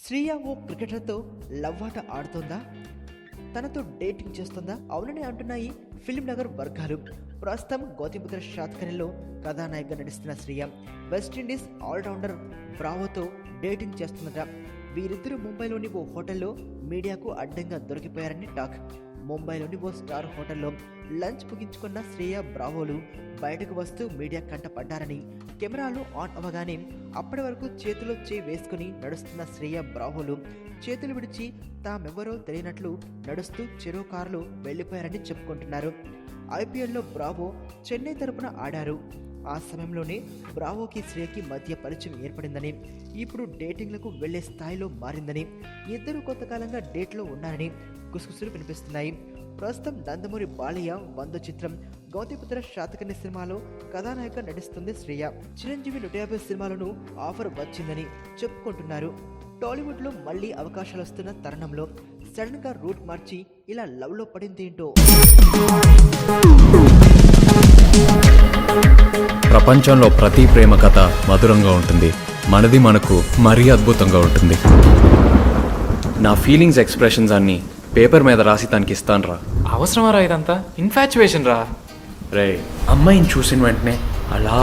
శ్రీయ ఓ క్రికెటర్తో love ఆట ఆడుతోందా? తనతో dating చేస్తుందా? అవునని అంటున్నాయి ఫిల్మ్ నగర్ వర్గాలు. ప్రస్తుతం గౌతమిపుత్ర శాతకర్ణిలో కథానాయికగా నటిస్తున్న శ్రీయ వెస్టిండీస్ ఆల్రౌండర్ బ్రావోతో డేటింగ్ చేస్తుందట. వీరిద్దరూ ముంబైలోని ఓ హోటల్లో మీడియాకు అడ్డంగా దొరికిపోయారని టాక్. ముంబైలోని ఓ స్టార్ హోటల్లో లంచ్ ముగించుకున్న శ్రేయ బ్రావోలు బయటకు వస్తూ మీడియా కంట పడ్డారని, కెమెరాలు ఆన్ అవ్వగానే అప్పటి వరకు చేతిలో చేయి వేసుకుని నడుస్తున్న శ్రేయ బ్రావోలు చేతులు విడిచి తామెవరో తెలియనట్లు నడుస్తూ చెరో కారులో వెళ్లిపోయారని చెప్పుకుంటున్నారు. ఐపీఎల్లో బ్రావో చెన్నై తరపున ఆడారు. ఆ సమయంలోనే బ్రావోకి శ్రేయకి మధ్య పరిచయం ఏర్పడిందని, ఇప్పుడు డేటింగ్లకు వెళ్లే స్థాయిలో మారిందని, ఇద్దరు కొంతకాలంగా డేట్లో ఉన్నారని గుసగుసలు వినిపిస్తున్నాయి. ప్రస్తుతం నందమూరి బాలయ్య 100 చిత్రం గౌతమిపుత్ర శాతకర్ణి సినిమాలో కథానాయిక నటిస్తుంది శ్రేయ. చిరంజీవి 150 సినిమాలను ఆఫర్ వచ్చిందని చెప్పుకుంటున్నారు. టాలీవుడ్లో మళ్లీ అవకాశాలు వస్తున్న తరుణంలో సడన్ గా రూట్ మార్చి ఇలా లవ్లో పడిందేంటో. ప్రపంచంలో ప్రతి ప్రేమ కథ మధురంగా ఉంటుంది. మనది మనకు మరీ అద్భుతంగా ఉంటుంది. నా ఫీలింగ్స్ ఎక్స్ప్రెషన్స్ అన్నీ పేపర్ మీద రాసి తనకి ఇస్తాను రా. అవసరమా రా ఇదంతా? ఇన్ఫాచ్యువేషన్ రా. రే, అమ్మాయిని చూసిన వెంటనే అలా